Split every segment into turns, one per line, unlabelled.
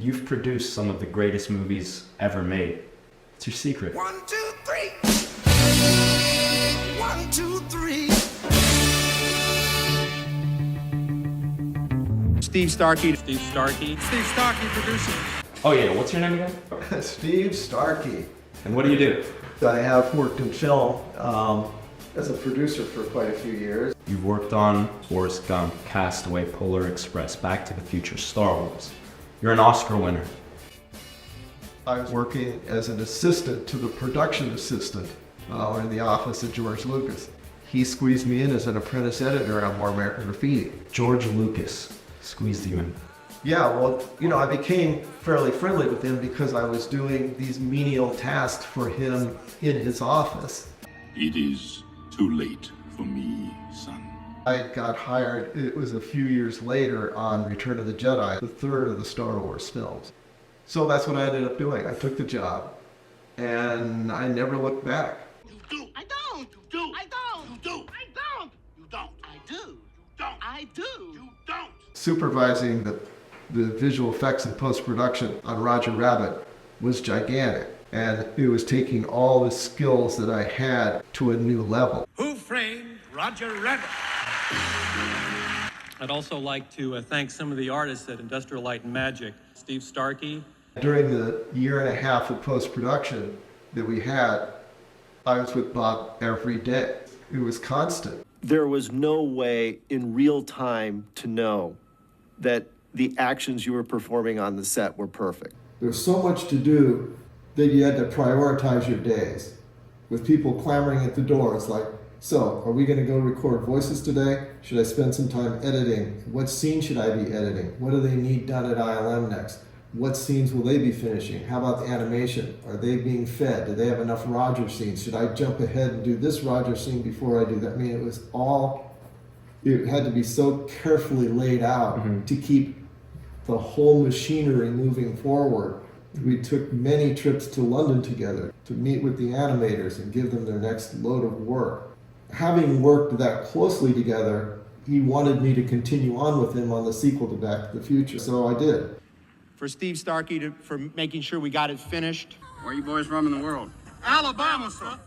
You've produced some of the greatest movies ever made. What's your secret?
1, 2, 3. 1, 2, 3.
Steve Starkey.
Steve Starkey.
Steve Starkey producing.
Oh yeah, what's your name again?
Steve Starkey.
And what do you do?
I have worked in film as a producer for quite a few years.
You've worked on Forrest Gump, Castaway, Polar Express, Back to the Future, Star Wars. You're an Oscar winner.
I was working as an assistant to the production assistant in the office of George Lucas. He squeezed me in as an apprentice editor on More American Graffiti.
George Lucas squeezed you in.
Yeah, well, I became fairly friendly with him because I was doing these menial tasks for him in his office.
It is too late for me, son.
I got hired, it was a few years later on Return of the Jedi, the third of the Star Wars films. So that's what I ended up doing. I took the job and I never looked back.
You do. I don't. You do. I don't. You do. I don't. You don't. I do. You don't. I do. You don't.
Supervising the visual effects and post-production on Roger Rabbit was gigantic. And it was taking all the skills that I had to a new level.
Who framed Roger Rabbit?
I'd also like to thank some of the artists at Industrial Light and Magic. Steve Starkey.
During the year and a half of post-production that we had, I was with Bob every day. It was constant.
There was no way in real time to know that the actions you were performing on the set were perfect.
There's so much to do that you had to prioritize your days. With people clamoring at the door, it's like, so, are we going to go record voices today? Should I spend some time editing? What scene should I be editing? What do they need done at ILM next? What scenes will they be finishing? How about the animation? Are they being fed? Do they have enough Roger scenes? Should I jump ahead and do this Roger scene before I do that? I mean, it had to be so carefully laid out to keep the whole machinery moving forward. We took many trips to London together to meet with the animators and give them their next load of work. Having worked that closely together, he wanted me to continue on with him on the sequel to Back to the Future, so I did.
For Steve Starkey for making sure we got it finished.
Where are you boys from in the world?
Alabama, sir.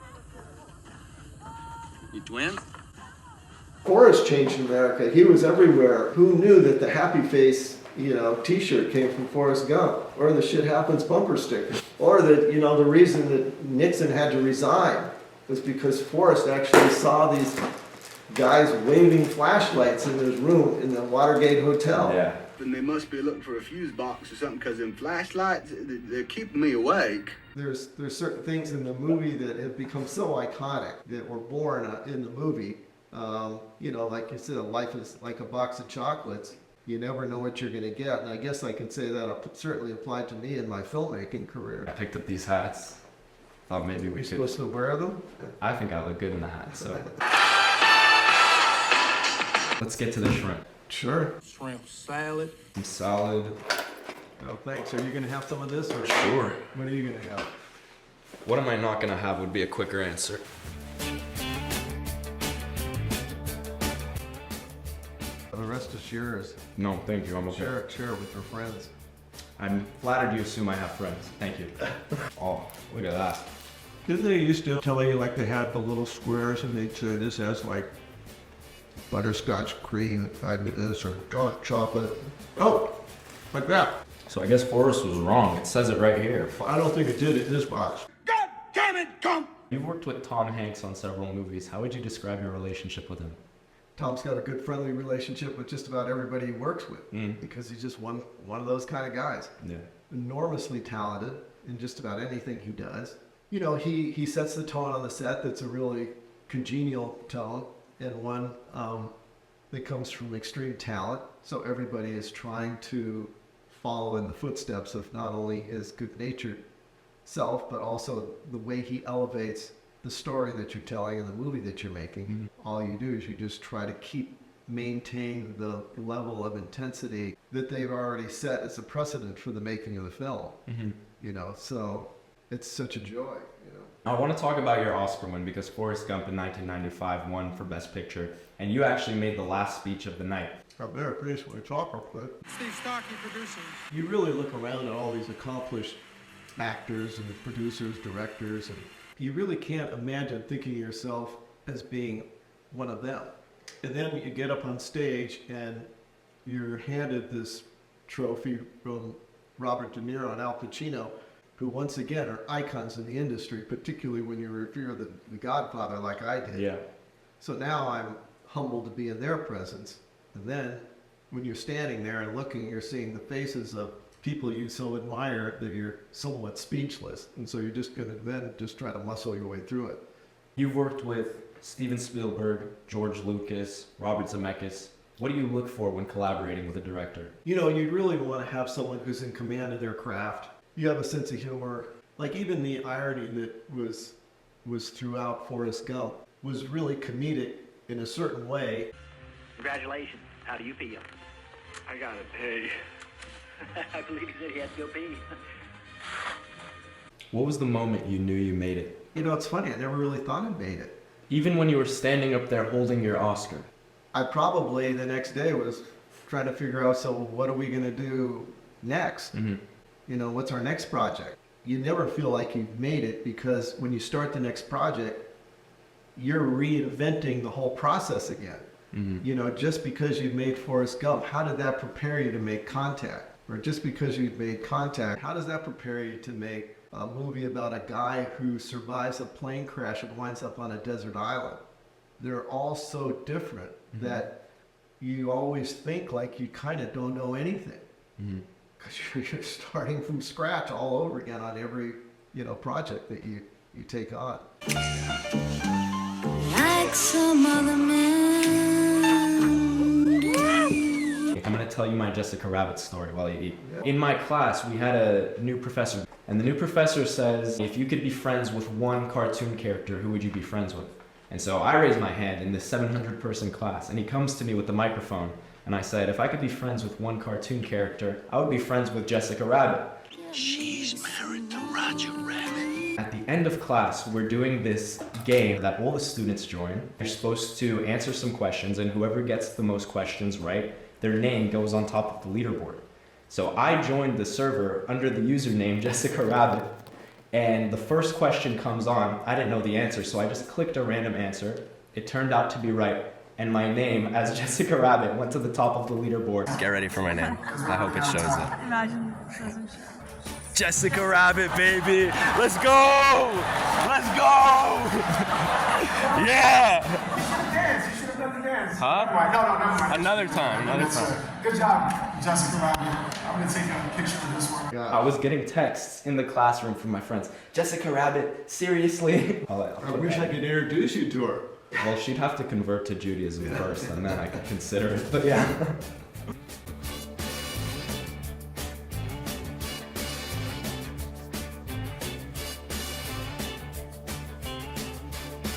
You twins?
Forrest changed America. He was everywhere. Who knew that the happy face, t-shirt came from Forrest Gump, or the shit happens bumper sticker, or that, the reason that Nixon had to resign was because Forrest actually saw these guys waving flashlights in his room in the Watergate Hotel.
Yeah.
And they must be looking for a fuse box or something, because them flashlights, they're keeping me awake.
There's certain things in the movie that have become so iconic that were born in the movie. Like you said, life is like a box of chocolates. You never know what you're going to get. And I guess I can say that certainly applied to me in my filmmaking career.
I picked up these hats. Thought maybe we
You're
could.
supposed to wear them?
I think I look good in the hat, so. Let's get to the shrimp.
Sure.
Shrimp salad.
Some salad.
Oh, thanks. Are you going to have some of this? Or
Sure.
what are you going to have?
What am I not gonna have would be a quicker answer.
The rest is yours.
No, thank you. I'm okay.
Share with your friends.
I'm flattered you assume I have friends. Thank you. Oh, look at that.
Didn't they used to tell you like they had the little squares and they'd say this has like butterscotch cream inside of this or dark chocolate? Oh, like that.
So I guess Forrest was wrong. It says it right here.
I don't think it did in this box.
God damn it, Gump!
You've worked with Tom Hanks on several movies. How would you describe your relationship with him?
Tom's got a good friendly relationship with just about everybody he works with because he's just one of those kind of guys.
Yeah.
Enormously talented in just about anything he does. He sets the tone on the set that's a really congenial tone and one that comes from extreme talent. So everybody is trying to follow in the footsteps of not only his good-natured self, but also the way he elevates the story that you're telling and the movie that you're making. All you do is you just try to maintain the level of intensity that they've already set as a precedent for the making of the film. So it's such a joy,
I want to talk about your Oscar win because Forrest Gump in 1995 won for Best Picture, and you actually made the last speech of the night.
I'm very pleased with chocolate, but
Steve Starkey producing.
you really look around at all these accomplished actors and producers, directors, and you really can't imagine thinking of yourself as being one of them. And then you get up on stage and you're handed this trophy from Robert De Niro and Al Pacino, who once again are icons in the industry, particularly when you're the Godfather like I did.
Yeah.
So now I'm humbled to be in their presence. And then when you're standing there and looking, you're seeing the faces of people you so admire that you're somewhat speechless. And so you're just going to then just try to muscle your way through it.
You've worked with Steven Spielberg, George Lucas, Robert Zemeckis. What do you look for when collaborating with a director?
You know, you really want to have someone who's in command of their craft. You have a sense of humor. Like even the irony that was throughout Forrest Gump was really comedic in a certain way.
Congratulations. How do you feel?
I gotta pay.
I believe he said he had to go pee.
What was the moment you knew you made it?
You know, it's funny, I never really thought I made it.
Even when you were standing up there holding your Oscar.
I probably the next day was trying to figure out, so what are we going to do next?
Mm-hmm.
You know, what's our next project? You never feel like you've made it because when you start the next project, you're reinventing the whole process again.
Mm-hmm.
You know, just because you've made Forrest Gump, how did that prepare you to make Contact? Or just because you've made Contact, how does that prepare you to make a movie about a guy who survives a plane crash and winds up on a desert island? They're all so different that you always think like you kind of don't know anything. Because you're starting from scratch all over again on every, you know, project that you take on.
Like some other men.
I'm going to tell you my Jessica Rabbit story while you eat. In my class, we had a new professor, and the new professor says, if you could be friends with one cartoon character, who would you be friends with? And so I raised my hand in this 700-person class, and he comes to me with the microphone, and I said, if I could be friends with one cartoon character, I would be friends with Jessica Rabbit.
She's married to Roger Rabbit.
At the end of class, we're doing this game that all the students join. You're supposed to answer some questions, and whoever gets the most questions right, their name goes on top of the leaderboard. So I joined the server under the username Jessica Rabbit, and the first question comes on. I didn't know the answer, so I just clicked a random answer. It turned out to be right, and my name as Jessica Rabbit went to the top of the leaderboard.
Get ready for my name. I hope it shows it.
Imagine it doesn't show.
Jessica Rabbit, baby! Let's go! Let's go! Yeah!
You should have danced. You should have done the dance.
Huh?
No, never mind.
Another time.
Good job, Jessica Rabbit. I'm going to take a picture of this one.
I was getting texts in the classroom from my friends. Jessica Rabbit, seriously?
I wish I could introduce you to her.
Well, she'd have to convert to Judaism first, and then I could consider it, but yeah.